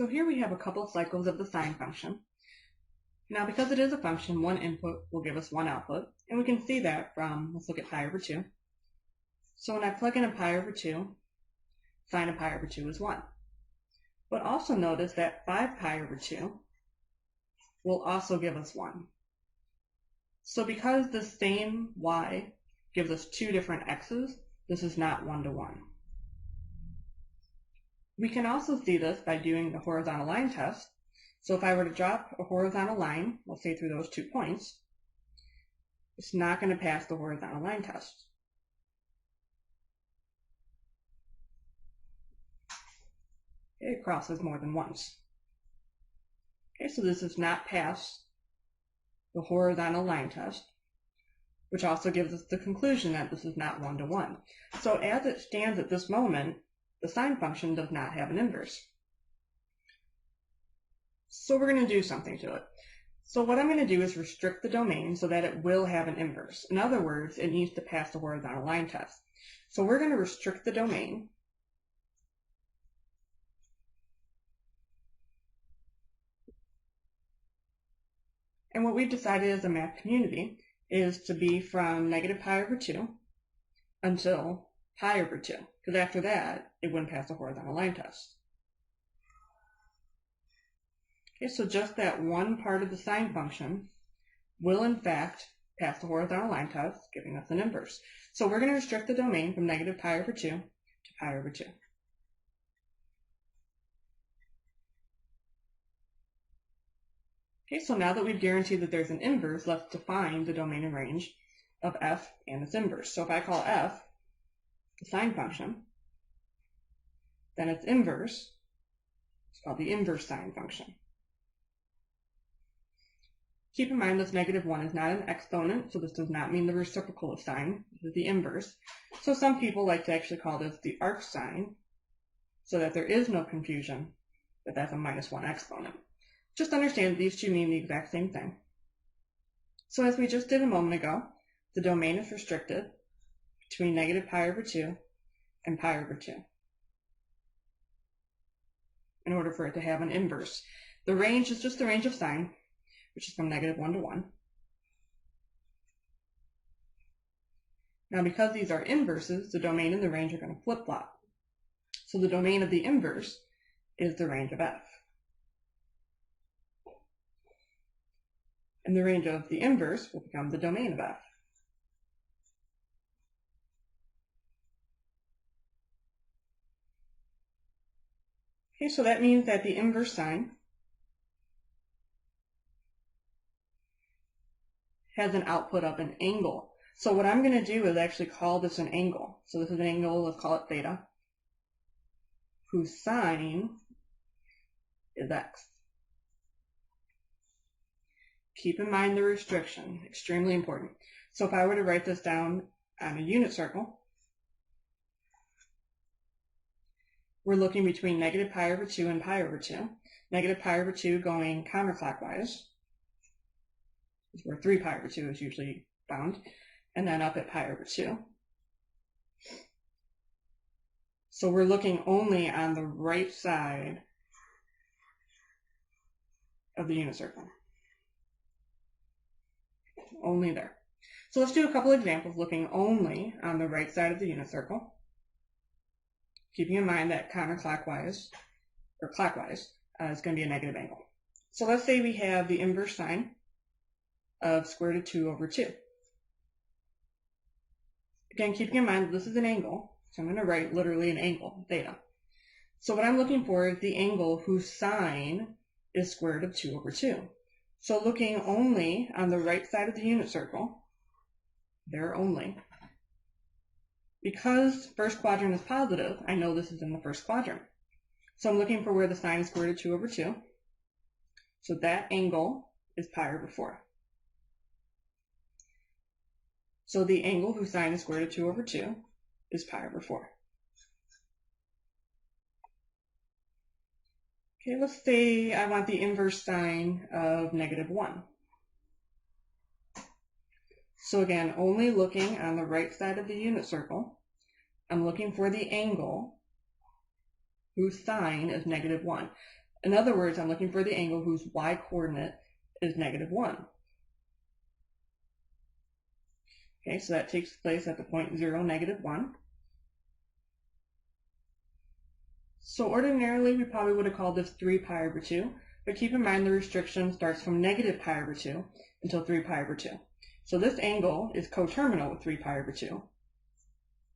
So here we have a couple cycles of the sine function. Now because it is a function, one input will give us one output, and we can see that from, let's look at pi over 2. So when I plug in a pi over 2, sine of pi over 2 is 1. But also notice that 5 pi over 2 will also give us 1. So because the same y gives us two different x's, this is not 1 to 1. We can also see this by doing the horizontal line test. So if I were to drop a horizontal line, let's say through those 2 points, it's not going to pass the horizontal line test. Okay, it crosses more than once. Okay, so this does not pass the horizontal line test, which also gives us the conclusion that this is not 1 to 1. So as it stands at this moment, the sine function does not have an inverse. So we're going to do something to it. So what I'm going to do is restrict the domain so that it will have an inverse. In other words, it needs to pass the horizontal line test. So we're going to restrict the domain . And what we've decided as a math community is to be from negative pi over 2 until pi over 2, because after that, it wouldn't pass the horizontal line test. Okay, so just that one part of the sine function will in fact pass the horizontal line test, giving us an inverse. So we're going to restrict the domain from negative pi over 2 to pi over 2. Okay, so now that we've guaranteed that there's an inverse, let's define the domain and range of f and its inverse. So if I call f the sine function, then its inverse is called the inverse sine function. Keep in mind this negative 1 is not an exponent, so this does not mean the reciprocal of sine. This is the inverse. So some people like to actually call this the arcsin, so that there is no confusion that that's a -1 exponent. Just understand these two mean the exact same thing. So as we just did a moment ago, the domain is restricted between negative pi over 2 and pi over 2 in order for it to have an inverse. The range is just the range of sine, which is from negative 1 to 1. Now because these are inverses, the domain and the range are going to flip-flop. So the domain of the inverse is the range of f. And the range of the inverse will become the domain of f. Okay, so that means that the inverse sine has an output of an angle. So what I'm going to do is actually call this an angle. So this is an angle, let's call it theta, whose sine is x. Keep in mind the restriction, extremely important. So if I were to write this down on a unit circle, we're looking between negative pi over 2 and pi over 2. Negative pi over 2 going counterclockwise, is where 3 pi over 2 is usually bound, and then up at pi over 2. So we're looking only on the right side of the unit circle. Only there. So let's do a couple examples looking only on the right side of the unit circle, keeping in mind that counterclockwise, or clockwise, is going to be a negative angle. So let's say we have the inverse sine of square root of 2 over 2. Again, keeping in mind that this is an angle, so I'm going to write literally an angle, theta. So what I'm looking for is the angle whose sine is square root of 2 over 2. So looking only on the right side of the unit circle, there only, because first quadrant is positive, I know this is in the first quadrant. So I'm looking for where the sine is square root of 2 over 2. So that angle is pi over 4. So the angle whose sine is square root of 2 over 2 is pi over 4. Okay, let's say I want the inverse sine of negative 1. So again, only looking on the right side of the unit circle, I'm looking for the angle whose sine is negative 1. In other words, I'm looking for the angle whose y-coordinate is -1. Okay, so that takes place at the point 0, -1. So ordinarily, we probably would have called this 3 pi over 2, but keep in mind the restriction starts from -pi over 2 until 3 pi over 2. So this angle is coterminal with 3 pi over 2.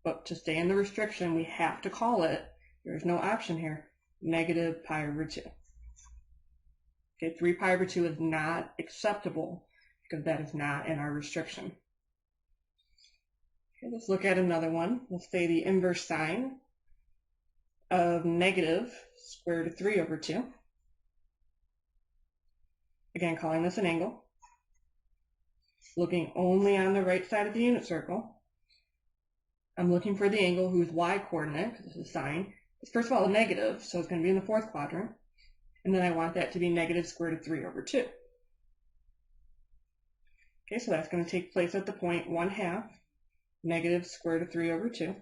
But to stay in the restriction, we have to call it, there's no option here, -pi over 2. Okay, 3 pi over 2 is not acceptable because that is not in our restriction. Okay, let's look at another one. Let's say the inverse sine of -square root of 3 over 2. Again, calling this an angle. Looking only on the right side of the unit circle. I'm looking for the angle whose y-coordinate, because this is sine, is first of all a negative, so it's going to be in the 4th quadrant. And then I want that to be -square root of 3 over 2. Okay, so that's going to take place at the point 1/2 -square root of 3 over 2.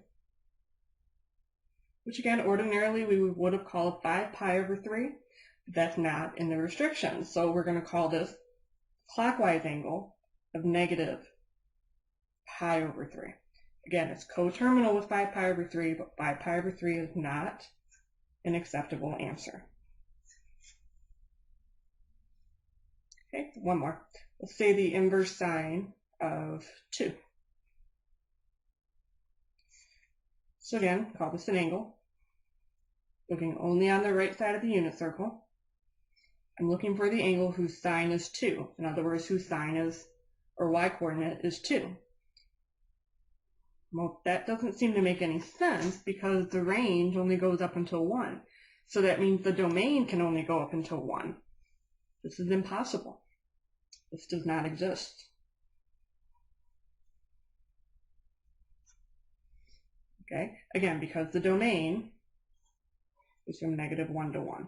Which again, ordinarily we would have called 5 pi over 3. But that's not in the restriction. So we're going to call this clockwise angle of -pi over 3. Again, it's coterminal with 5 pi over 3, but 5 pi over 3 is not an acceptable answer. Okay, one more. Let's say the inverse sine of 2. So again, call this an angle. Looking only on the right side of the unit circle. I'm looking for the angle whose sine is 2. In other words, whose sine is, or y-coordinate is 2. Well, that doesn't seem to make any sense because the range only goes up until 1. So that means the domain can only go up until 1. This is impossible. This does not exist. Okay, again, because the domain is from -1 to 1.